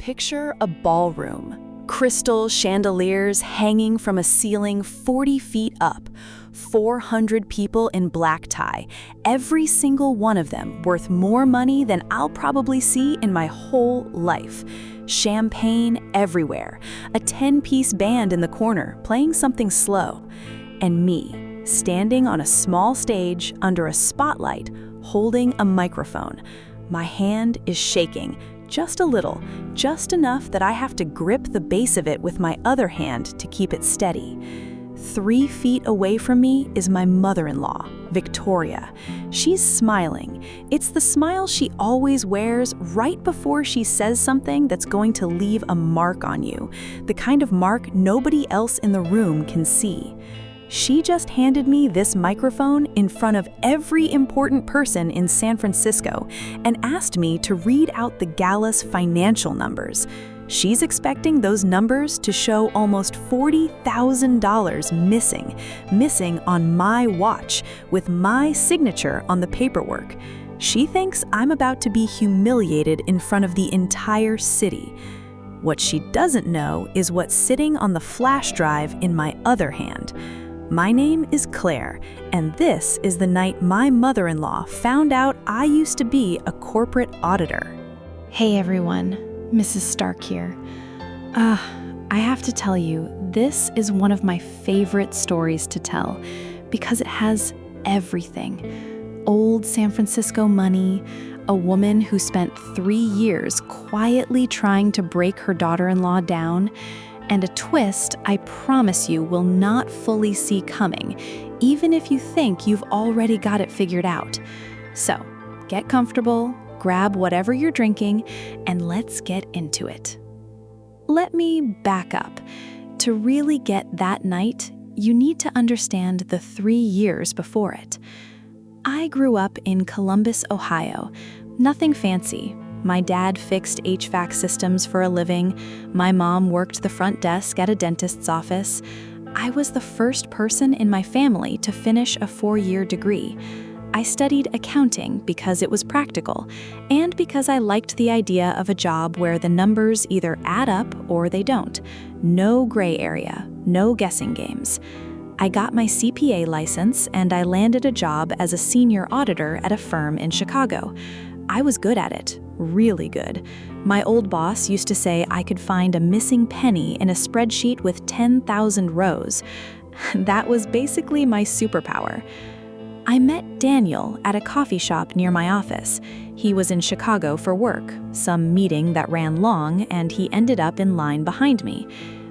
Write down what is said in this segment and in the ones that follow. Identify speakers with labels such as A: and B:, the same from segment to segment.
A: Picture a ballroom. Crystal chandeliers hanging from a ceiling 40 feet up. 400 people in black tie, every single one of them worth more money than I'll probably see in my whole life. Champagne everywhere, a 10-piece band in the corner playing something slow, and me, standing on a small stage under a spotlight, holding a microphone. My hand is shaking, just a little, just enough that I have to grip the base of it with my other hand to keep it steady. 3 feet away from me is my mother-in-law, Victoria. She's smiling. It's the smile she always wears right before she says something that's going to leave a mark on you, the kind of mark nobody else in the room can see. She just handed me this microphone in front of every important person in San Francisco and asked me to read out the gala's financial numbers. She's expecting those numbers to show almost $40,000 missing on my watch, with my signature on the paperwork. She thinks I'm about to be humiliated in front of the entire city. What she doesn't know is what's sitting on the flash drive in my other hand. My name is Claire, and this is the night my mother-in-law found out I used to be a corporate auditor.
B: Hey everyone, Mrs. Stark here. I have to tell you, this is one of my favorite stories to tell because it has everything. Old San Francisco money, a woman who spent 3 years quietly trying to break her daughter-in-law down, and a twist I promise you will not fully see coming, even if you think you've already got it figured out. So, get comfortable, grab whatever you're drinking, and let's get into it. Let me back up. To really get that night, you need to understand the 3 years before it. I grew up in Columbus, Ohio. Nothing fancy. My dad fixed HVAC systems for a living. My mom worked the front desk at a dentist's office. I was the first person in my family to finish a 4-year degree. I studied accounting because it was practical, and because I liked the idea of a job where the numbers either add up or they don't. No gray area, no guessing games. I got my CPA license and I landed a job as a senior auditor at a firm in Chicago. I was good at it, really good. My old boss used to say I could find a missing penny in a spreadsheet with 10,000 rows. That was basically my superpower. I met Daniel at a coffee shop near my office. He was in Chicago for work, some meeting that ran long, and he ended up in line behind me.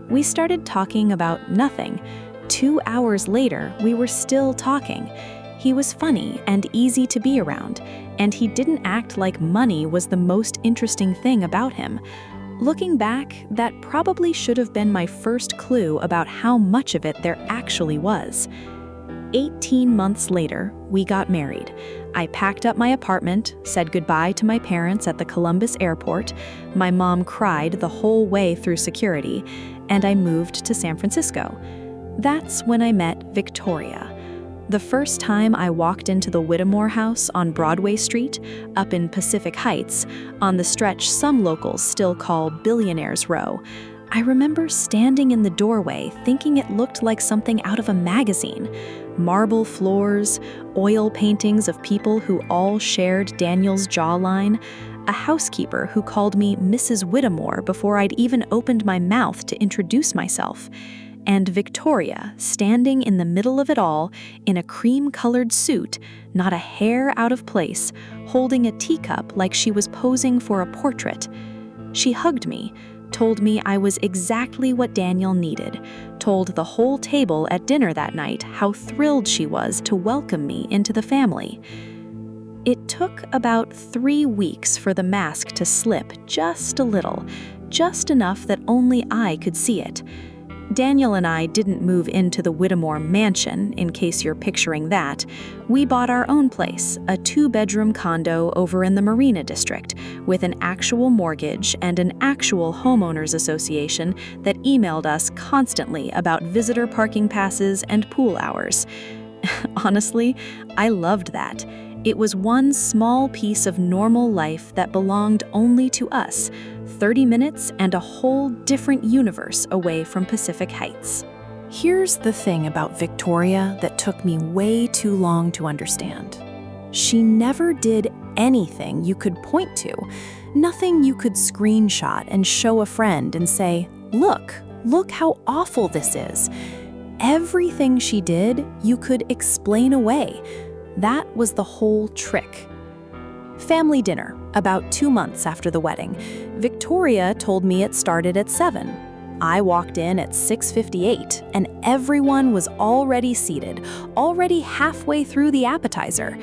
B: We started talking about nothing. 2 hours later, we were still talking. He was funny and easy to be around, and he didn't act like money was the most interesting thing about him. Looking back, that probably should have been my first clue about how much of it there actually was. 18 months later, we got married. I packed up my apartment, said goodbye to my parents at the Columbus airport. My mom cried the whole way through security, and I moved to San Francisco. That's when I met Victoria. The first time I walked into the Whittemore House on Broadway Street, up in Pacific Heights, on the stretch some locals still call Billionaires Row, I remember standing in the doorway thinking it looked like something out of a magazine. Marble floors, oil paintings of people who all shared Daniel's jawline, a housekeeper who called me Mrs. Whittemore before I'd even opened my mouth to introduce myself, and Victoria standing in the middle of it all in a cream-colored suit, not a hair out of place, holding a teacup like she was posing for a portrait. She hugged me, told me I was exactly what Daniel needed, told the whole table at dinner that night how thrilled she was to welcome me into the family. It took about 3 weeks for the mask to slip just a little, just enough that only I could see it. Daniel and I didn't move into the Whittemore mansion, in case you're picturing that. We bought our own place, a 2-bedroom condo over in the Marina District, with an actual mortgage and an actual homeowners association that emailed us constantly about visitor parking passes and pool hours. Honestly, I loved that. It was one small piece of normal life that belonged only to us, 30 minutes and a whole different universe away from Pacific Heights.
A: Here's the thing about Victoria that took me way too long to understand. She never did anything you could point to, nothing you could screenshot and show a friend and say, look how awful this is. Everything she did, you could explain away. That was the whole trick. Family dinner, about 2 months after the wedding. Victoria told me it started at 7. I walked in at 6:58, and everyone was already seated, already halfway through the appetizer.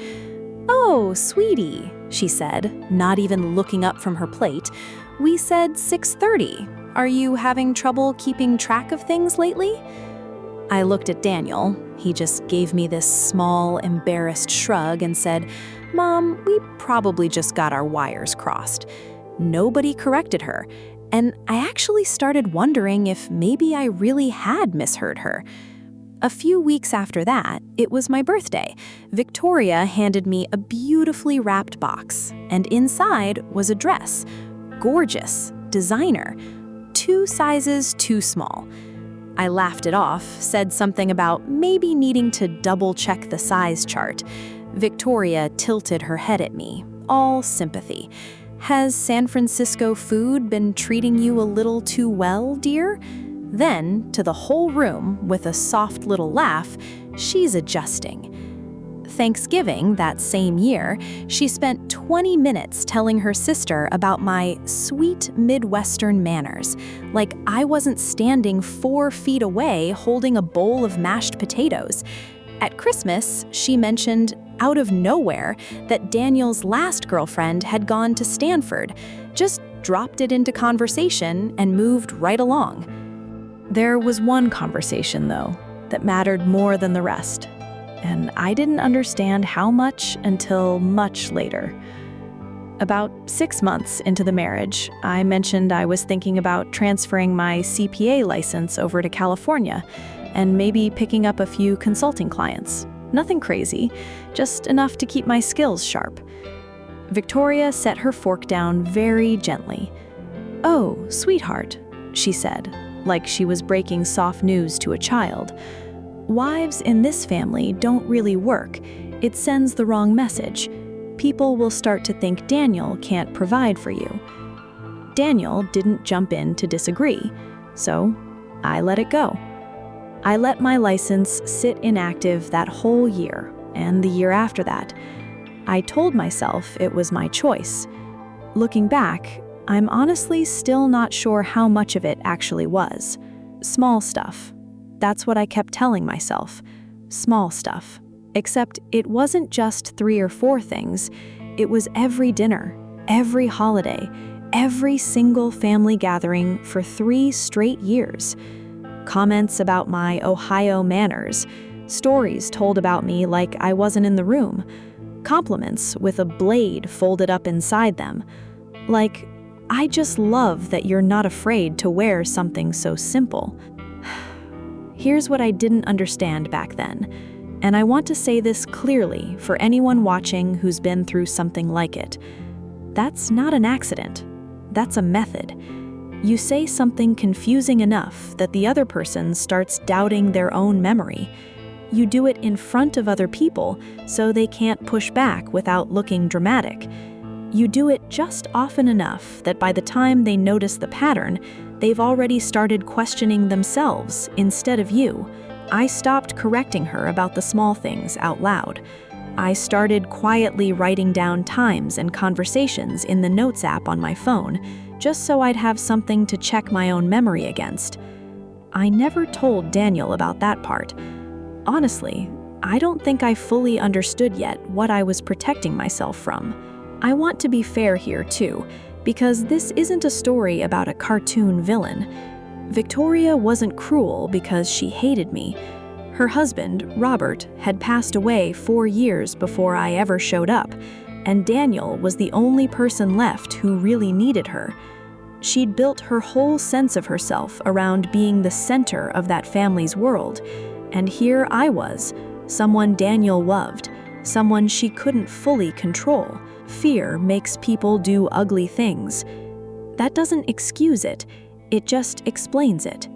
A: "Oh, sweetie," she said, not even looking up from her plate. "We said 6:30. Are you having trouble keeping track of things lately?" I looked at Daniel. He just gave me this small, embarrassed shrug and said, "Mom, we probably just got our wires crossed." Nobody corrected her, and I actually started wondering if maybe I really had misheard her. A few weeks after that, it was my birthday. Victoria handed me a beautifully wrapped box, and inside was a dress. Gorgeous, designer, 2 sizes too small. I laughed it off, said something about maybe needing to double-check the size chart. Victoria tilted her head at me, all sympathy. "Has San Francisco food been treating you a little too well, dear?" Then, to the whole room, with a soft little laugh, "She's adjusting." Thanksgiving that same year, she spent 20 minutes telling her sister about my sweet Midwestern manners, like I wasn't standing 4 feet away holding a bowl of mashed potatoes. At Christmas, she mentioned, out of nowhere, that Daniel's last girlfriend had gone to Stanford, just dropped it into conversation and moved right along. There was one conversation, though, that mattered more than the rest, and I didn't understand how much until much later. About 6 months into the marriage, I mentioned I was thinking about transferring my CPA license over to California and maybe picking up a few consulting clients. Nothing crazy, just enough to keep my skills sharp. Victoria set her fork down very gently. "Oh, sweetheart," she said, like she was breaking soft news to a child. "Wives in this family don't really work. It sends the wrong message. People will start to think Daniel can't provide for you." Daniel didn't jump in to disagree, so I let it go. I let my license sit inactive that whole year, and the year after that. I told myself it was my choice. Looking back, I'm honestly still not sure how much of it actually was. Small stuff. That's what I kept telling myself. Small stuff. Except it wasn't just 3 or 4 things. It was every dinner, every holiday, every single family gathering for 3 straight years. Comments about my Ohio manners, stories told about me like I wasn't in the room, compliments with a blade folded up inside them, like, "I just love that you're not afraid to wear something so simple." Here's what I didn't understand back then, and I want to say this clearly for anyone watching who's been through something like it. That's not an accident. That's a method. You say something confusing enough that the other person starts doubting their own memory. You do it in front of other people so they can't push back without looking dramatic. You do it just often enough that by the time they notice the pattern, they've already started questioning themselves instead of you. I stopped correcting her about the small things out loud. I started quietly writing down times and conversations in the Notes app on my phone, just so I'd have something to check my own memory against. I never told Daniel about that part. Honestly, I don't think I fully understood yet what I was protecting myself from. I want to be fair here, too, because this isn't a story about a cartoon villain. Victoria wasn't cruel because she hated me. Her husband, Robert, had passed away 4 years before I ever showed up, and Daniel was the only person left who really needed her. She'd built her whole sense of herself around being the center of that family's world, and here I was, someone Daniel loved, someone she couldn't fully control. Fear makes people do ugly things.
B: that doesn't excuse it, it just explains it.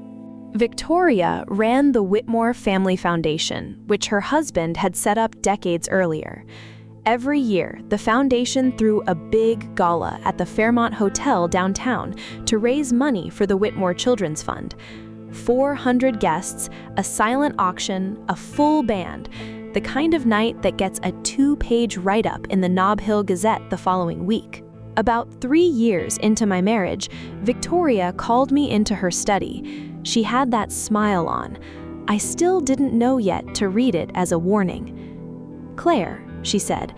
A: Victoria ran the Whitmore Family Foundation, which her husband had set up decades earlier. Every year, the foundation threw a big gala at the Fairmont Hotel downtown to raise money for the Whitmore Children's Fund. 400 guests, a silent auction, a full band, the kind of night that gets a 2-page write-up in the Nob Hill Gazette the following week. About 3 years into my marriage, Victoria called me into her study. She had that smile on. I still didn't know yet to read it as a warning. "Claire," she said,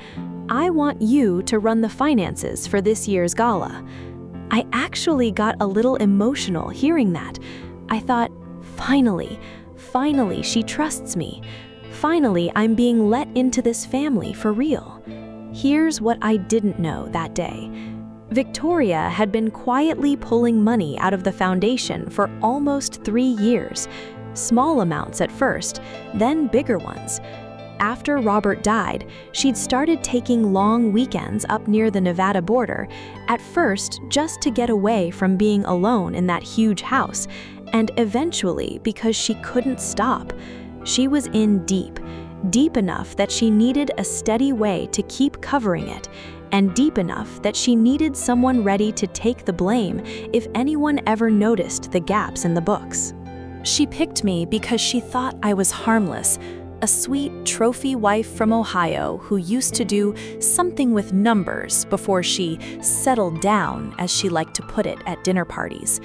A: "I want you to run the finances for this year's gala." I actually got a little emotional hearing that. I thought, finally she trusts me. Finally, I'm being let into this family for real. Here's what I didn't know that day. Victoria had been quietly pulling money out of the foundation for almost 3 years. Small amounts at first, then bigger ones. After Robert died, she'd started taking long weekends up near the Nevada border, at first just to get away from being alone in that huge house, and eventually because she couldn't stop. She was in deep enough that she needed a steady way to keep covering it, and deep enough that she needed someone ready to take the blame if anyone ever noticed the gaps in the books. She picked me because she thought I was harmless, a sweet trophy wife from Ohio who used to do something with numbers before she settled down, as she liked to put it at dinner parties.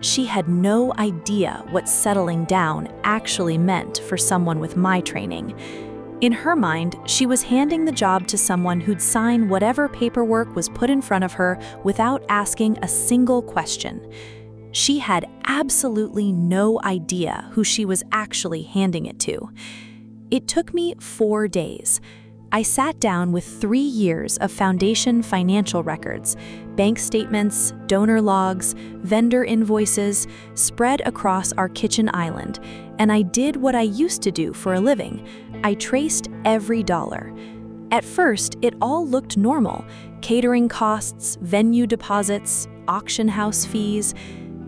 A: She had no idea what settling down actually meant for someone with my training. In her mind, she was handing the job to someone who'd sign whatever paperwork was put in front of her without asking a single question. She had absolutely no idea who she was actually handing it to. It took me 4 days. I sat down with 3 years of foundation financial records, bank statements, donor logs, vendor invoices, spread across our kitchen island, and I did what I used to do for a living. I traced every dollar. At first, it all looked normal: catering costs, venue deposits, auction house fees.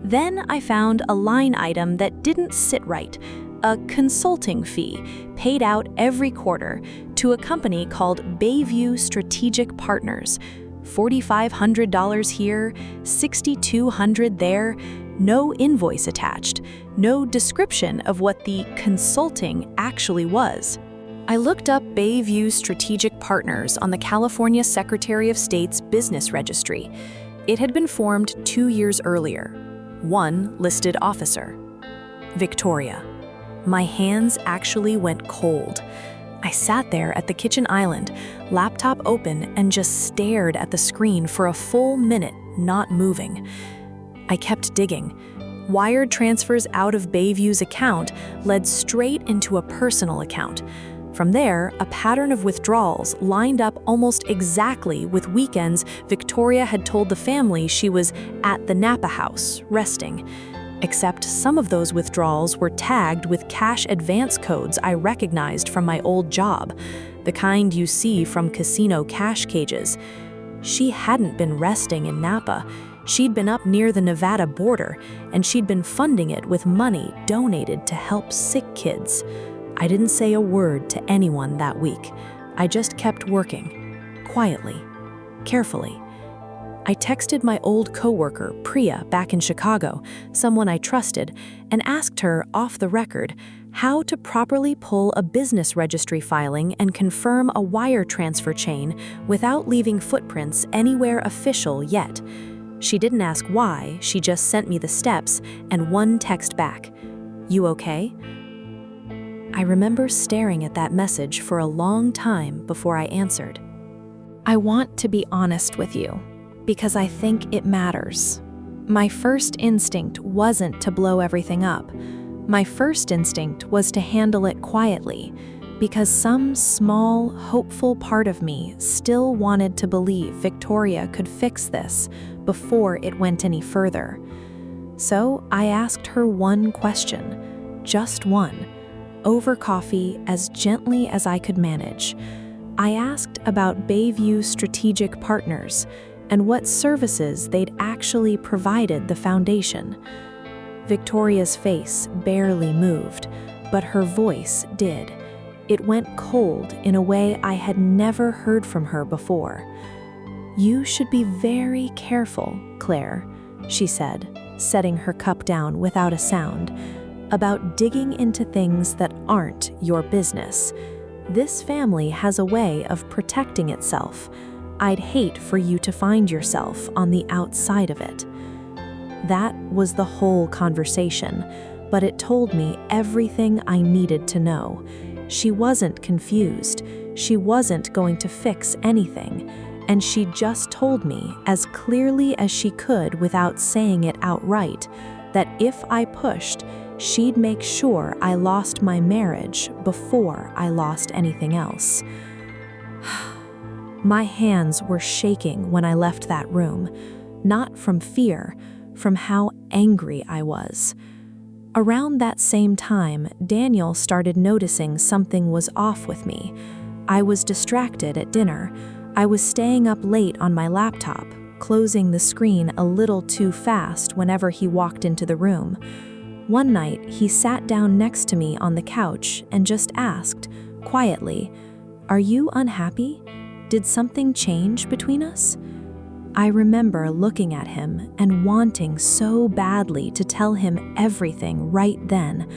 A: Then I found a line item that didn't sit right: a consulting fee paid out every quarter to a company called Bayview Strategic Partners. $4,500 here, $6,200 there, no invoice attached, no description of what the consulting actually was. I looked up Bayview Strategic Partners on the California Secretary of State's business registry. It had been formed 2 years earlier. One listed officer: Victoria. My hands actually went cold. I sat there at the kitchen island, laptop open, and just stared at the screen for a full minute, not moving. I kept digging. Wired transfers out of Bayview's account led straight into a personal account. From there, a pattern of withdrawals lined up almost exactly with weekends Victoria had told the family she was at the Napa house, resting. Except some of those withdrawals were tagged with cash advance codes I recognized from my old job, the kind you see from casino cash cages. She hadn't been resting in Napa. She'd been up near the Nevada border, and she'd been funding it with money donated to help sick kids. I didn't say a word to anyone that week. I just kept working, quietly, carefully. I texted my old coworker, Priya, back in Chicago, someone I trusted, and asked her, off the record, how to properly pull a business registry filing and confirm a wire transfer chain without leaving footprints anywhere official yet. She didn't ask why, she just sent me the steps and one text back: "You okay?" I remember staring at that message for a long time before I answered. I want to be honest with you, because I think it matters. My first instinct wasn't to blow everything up. My first instinct was to handle it quietly, because some small, hopeful part of me still wanted to believe Victoria could fix this before it went any further. So I asked her one question, just one, over coffee as gently as I could manage. I asked about Bayview Strategic Partners
B: and what services they'd actually provided the foundation. Victoria's face barely moved, but her voice did. It went cold in a way I had never heard from her before. "You should be very careful, Claire," she said, setting her cup down without a sound, "about digging into things that aren't your business. This family has a way of protecting itself. I'd hate for you to find yourself on the outside of it." That was the whole conversation, but it told me everything I needed to know. She wasn't confused. She wasn't going to fix anything. And she just told me, as clearly as she could without saying it outright, that if I pushed, she'd make sure I lost my marriage before I lost anything else. My hands were shaking when I left that room, not from fear, from how angry I was. Around that same time, Daniel started noticing something was off with me. I was distracted at dinner. I was staying up late on my laptop, closing the screen a little too fast whenever he walked into the room. One night, he sat down next to me on the couch and just asked, quietly, "Are you unhappy? Did something change between us?" I remember looking at him and wanting so badly to tell him everything right then,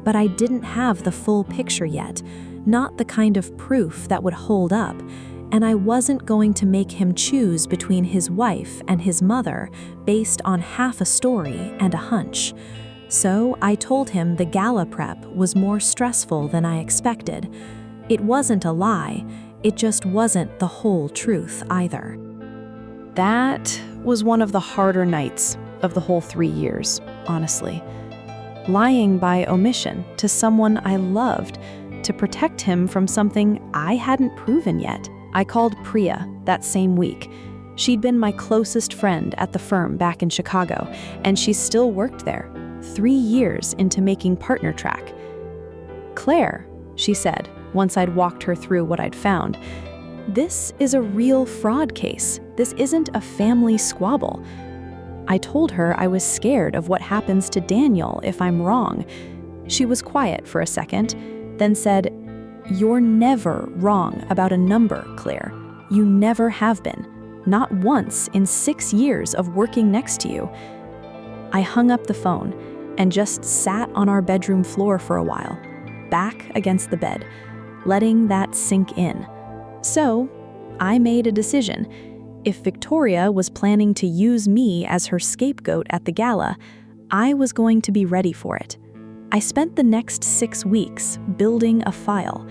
B: but I didn't have the full picture yet, not the kind of proof that would hold up, and I wasn't going to make him choose between his wife and his mother based on half a story and a hunch. So I told him the gala prep was more stressful than I expected. It wasn't a lie, it just wasn't the whole truth either. That was one of the harder nights of the whole 3 years, honestly. Lying by omission to someone I loved to protect him from something I hadn't proven yet. I called Priya that same week. She'd been my closest friend at the firm back in Chicago, and she still worked there, 3 years into making partner track. "Claire," she said, once I'd walked her through what I'd found, "this is a real fraud case. This isn't a family squabble." I told her I was scared of what happens to Daniel if I'm wrong. She was quiet for a second, then said, "You're never wrong about a number, Claire. You never have been. Not once in 6 years of working next to you." I hung up the phone and just sat on our bedroom floor for a while, back against the bed, letting that sink in. So, I made a decision. If Victoria was planning to use me as her scapegoat at the gala, I was going to be ready for it. I spent the next 6 weeks building a file.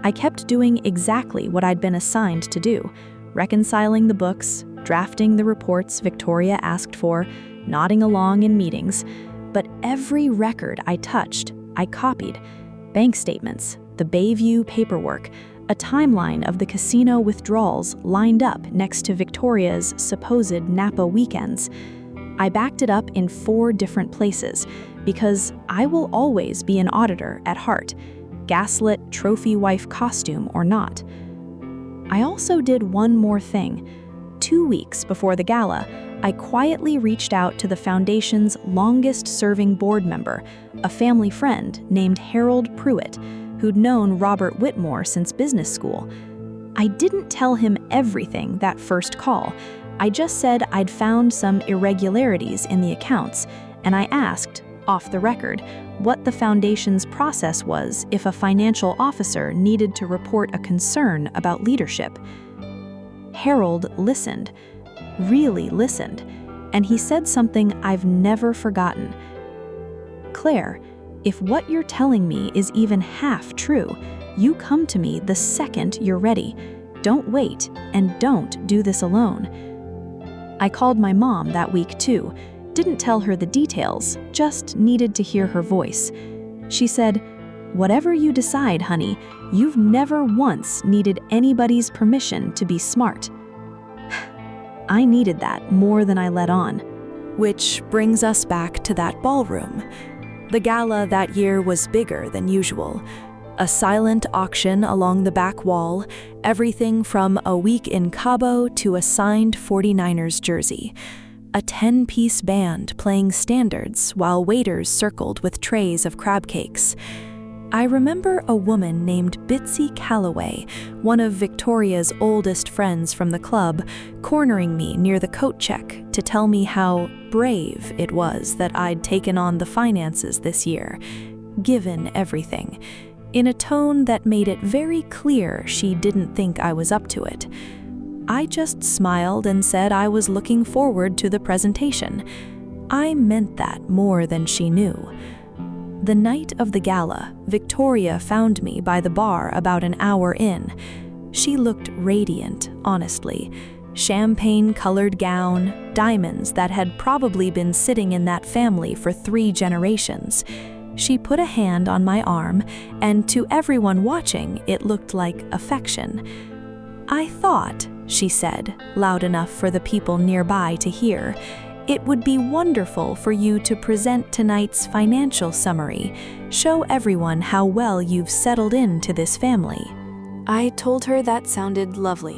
B: I kept doing exactly what I'd been assigned to do, reconciling the books, drafting the reports Victoria asked for, nodding along in meetings. But every record I touched, I copied. Bank statements, the Bayview paperwork, a timeline of the casino withdrawals lined up next to Victoria's supposed Napa weekends. I backed it up in 4 different places because I will always be an auditor at heart, gaslit trophy wife costume or not. I also did one more thing. 2 weeks before the gala, I quietly reached out to the foundation's longest-serving board member, a family friend named Harold Pruitt, who'd known Robert Whitmore since business school. I didn't tell him everything that first call. I just said I'd found some irregularities in the accounts, and I asked, off the record, what the foundation's process was if a financial officer needed to report a concern about leadership. Harold listened, really listened, and he said something I've never forgotten. "Claire, if what you're telling me is even half true, you come to me the second you're ready. Don't wait, and don't do this alone." I called my mom that week too. Didn't tell her the details, just needed to hear her voice. She said, "Whatever you decide, honey, you've never once needed anybody's permission to be smart." I needed that more than I let on. Which brings us back to that ballroom. The gala that year was bigger than usual.
A: A silent auction along the back wall, everything from a week in Cabo to a signed 49ers jersey. A 10-piece band playing standards while waiters circled with trays of crab cakes. I remember a woman named Bitsy Calloway, one of Victoria's oldest friends from the club, cornering me near the coat check to tell me how brave it was that I'd taken on the finances this year, given everything, in a tone that made it very clear she didn't think I was up to it. I just smiled and said I was looking forward to the presentation. I meant that more than she knew. The night of the gala, Victoria found me by the bar about an hour in. She looked radiant, honestly. Champagne-colored gown, diamonds that had probably been sitting in that family for 3 generations. She put a hand on my arm, and to everyone watching, it looked like affection. "I thought," she said, loud enough for the people nearby to hear, "it would be wonderful for you to present tonight's financial summary, show everyone how well you've settled into this family." I told her that sounded lovely.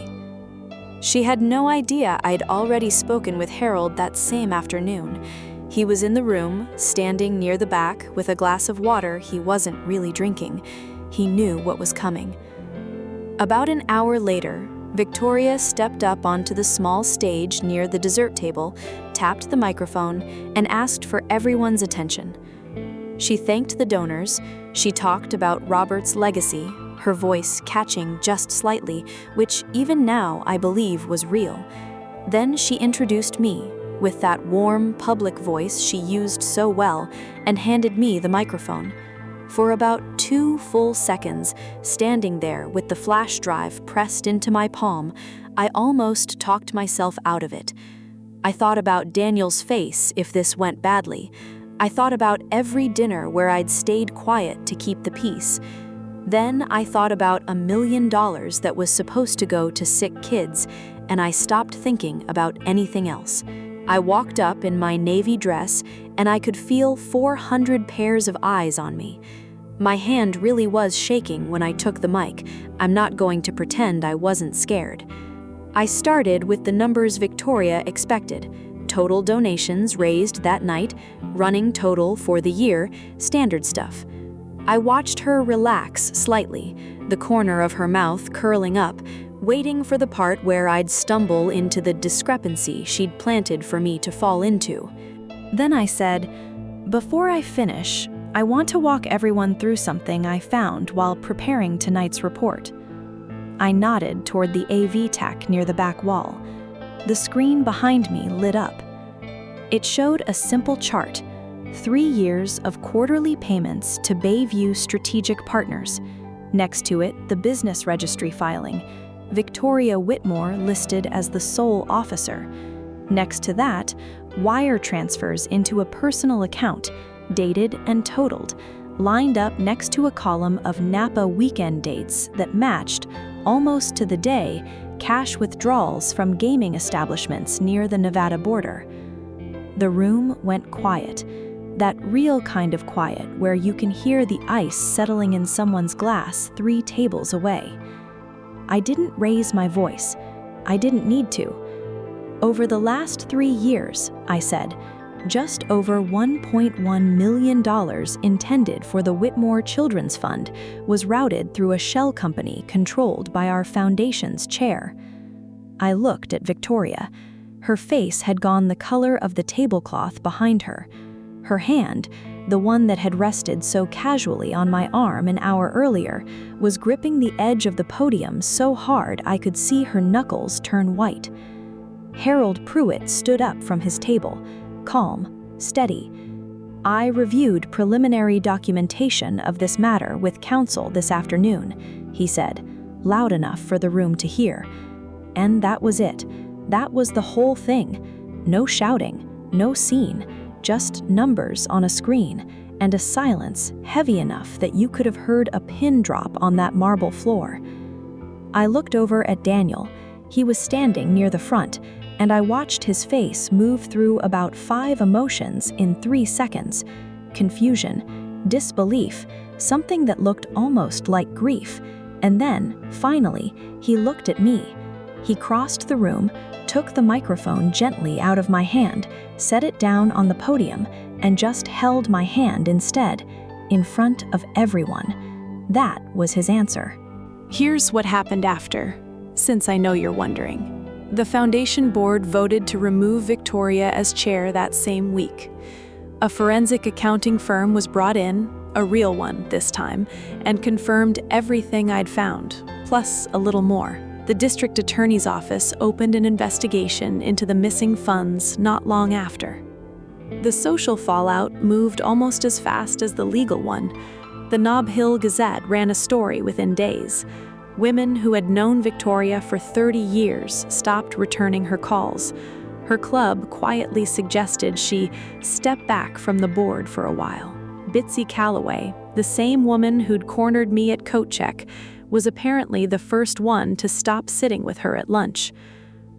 A: She had no idea I'd already spoken with Harold that same afternoon. He was in the room, standing near the back with a glass of water he wasn't really drinking. He knew what was coming. About an hour later, Victoria stepped up onto the small stage near the dessert table, tapped the microphone, and asked for everyone's attention. She thanked the donors. She talked about Robert's legacy, her voice catching just slightly, which even now I believe was real. Then she introduced me, with that warm, public voice she used so well, and handed me the microphone. For about 2 full seconds, standing there with the flash drive pressed into my palm, I almost talked myself out of it. I thought about Daniel's face if this went badly. I thought about every dinner where I'd stayed quiet to keep the peace. Then I thought about $1 million that was supposed to go to sick kids, and I stopped thinking about anything else. I walked up in my navy dress, and I could feel 400 pairs of eyes on me. My hand really was shaking when I took the mic. I'm not going to pretend I wasn't scared. I started with the numbers Victoria expected. Total donations raised that night, running total for the year, standard stuff. I watched her relax slightly, the corner of her mouth curling up, waiting for the part where I'd stumble into the discrepancy she'd planted for me to fall into. Then I said, "Before I finish, I want to walk everyone through something I found while preparing tonight's report." I nodded toward the AV tech near the back wall. The screen behind me lit up. It showed a simple chart, 3 years of quarterly payments to Bayview Strategic Partners. Next to it, the business registry filing, Victoria Whitmore listed as the sole officer. Next to that, wire transfers into a personal account, dated and totaled, lined up next to a column of Napa weekend dates that matched, almost to the day, cash withdrawals from gaming establishments near the Nevada border. The room went quiet, that real kind of quiet where you can hear the ice settling in someone's glass 3 tables away. I didn't raise my voice. I didn't need to. Over the last 3 years, I said, just over $1.1 million intended for the Whitmore Children's Fund was routed through a shell company controlled by our foundation's chair. I looked at Victoria. Her face had gone the color of the tablecloth behind her. Her hand, the one that had rested so casually on my arm an hour earlier, was gripping the edge of the podium so hard I could see her knuckles turn white. Harold Pruitt stood up from his table, calm, steady. "I reviewed preliminary documentation of this matter with counsel this afternoon," he said, loud enough for the room to hear. And that was it. That was the whole thing. No shouting, no scene, just numbers on a screen, and a silence heavy enough that you could have heard a pin drop on that marble floor. I looked over at Daniel. He was standing near the front, and I watched his face move through about 5 emotions in 3 seconds: confusion, disbelief,
B: something that looked almost like grief. And then, finally, he looked at me. He crossed the room, took the microphone gently out of my hand, set it down on the podium, and just held my hand instead, in front of everyone. That was his answer.
A: Here's what happened after, since I know you're wondering. The foundation board voted to remove Victoria as chair that same week. A forensic accounting firm was brought in, a real one this time, and confirmed everything I'd found, plus a little more. The district attorney's office opened an investigation into the missing funds not long after. The social fallout moved almost as fast as the legal one. The Nob Hill Gazette ran a story within days. Women who had known Victoria for 30 years stopped returning her calls. Her club quietly suggested she step back from the board for a while. Bitsy Calloway, the same woman who'd cornered me at coat check, was apparently the first one to stop sitting with her at lunch.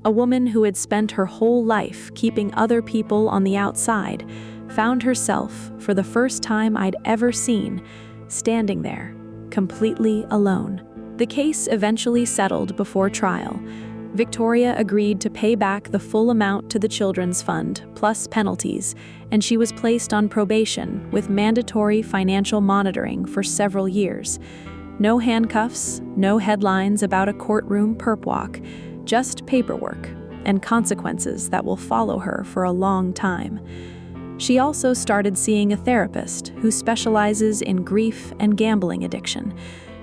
A: A woman who had spent her whole life keeping other people on the outside found herself, for the first time I'd ever seen, standing there, completely alone. The case eventually settled before trial. Victoria agreed to pay back the full amount to the Children's Fund, plus penalties, and she was placed on probation with mandatory financial monitoring for several years. No handcuffs, no headlines about a courtroom perp walk, just paperwork and consequences that will follow her for a long time. She also started seeing a therapist who specializes in grief and gambling addiction,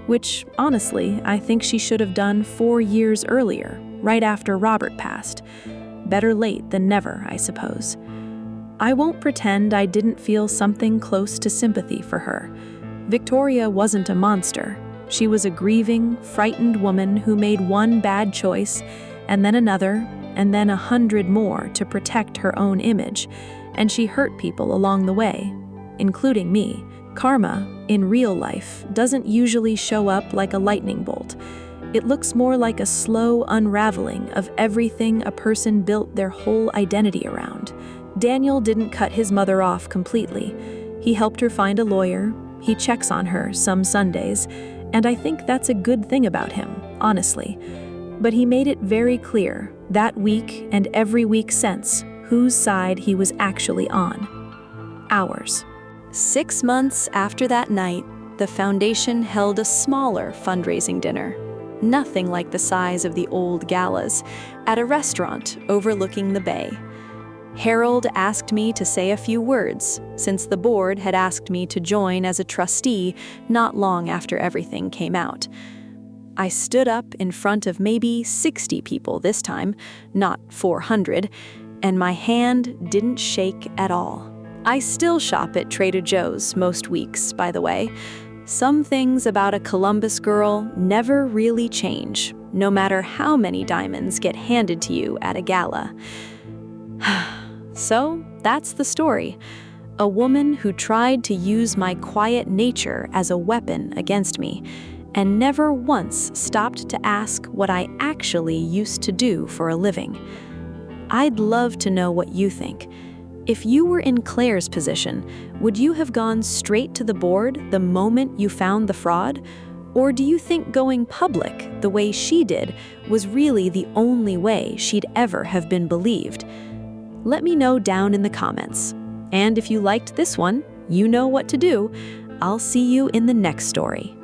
A: which, honestly, I think she should have done 4 years earlier, right after Robert passed. Better late than never, I suppose. I won't pretend I didn't feel something close to sympathy for her. Victoria wasn't a monster. She was a grieving, frightened woman who made one bad choice, and then another, and then 100 more to protect her own image, and she hurt people along the way, including me. Karma, in real life, doesn't usually show up like a lightning bolt. It looks more like a slow unraveling of everything a person built their whole identity around. Daniel didn't cut his mother off completely. He helped her find a lawyer, he checks on her some Sundays, and I think that's a good thing about him, honestly. But he made it very clear, that week and every week since, whose side he was actually on. Ours. 6 months after that night, the foundation held a smaller fundraising dinner, nothing like the size of the old galas, at a restaurant overlooking the bay. Harold asked me to say a few words, since the board had asked me to join as a trustee not long after everything came out. I stood up in front of maybe 60 people this time, not 400, and my hand didn't shake at all. I still shop at Trader Joe's most weeks, by the way. Some things about a Columbus girl never really change, no matter how many diamonds get handed to you at a gala. So, that's the story. A woman who tried to use my quiet nature as a weapon against me, and never once stopped to ask what I actually used to do for a living. I'd love to know what you think. If you were in Claire's position, would you have gone straight to the board the moment you found the fraud? Or do you think going public, the way she did, was really the only way she'd ever have been believed? Let me know down in the comments. And if you liked this one, you know what to do. I'll see you in the next story.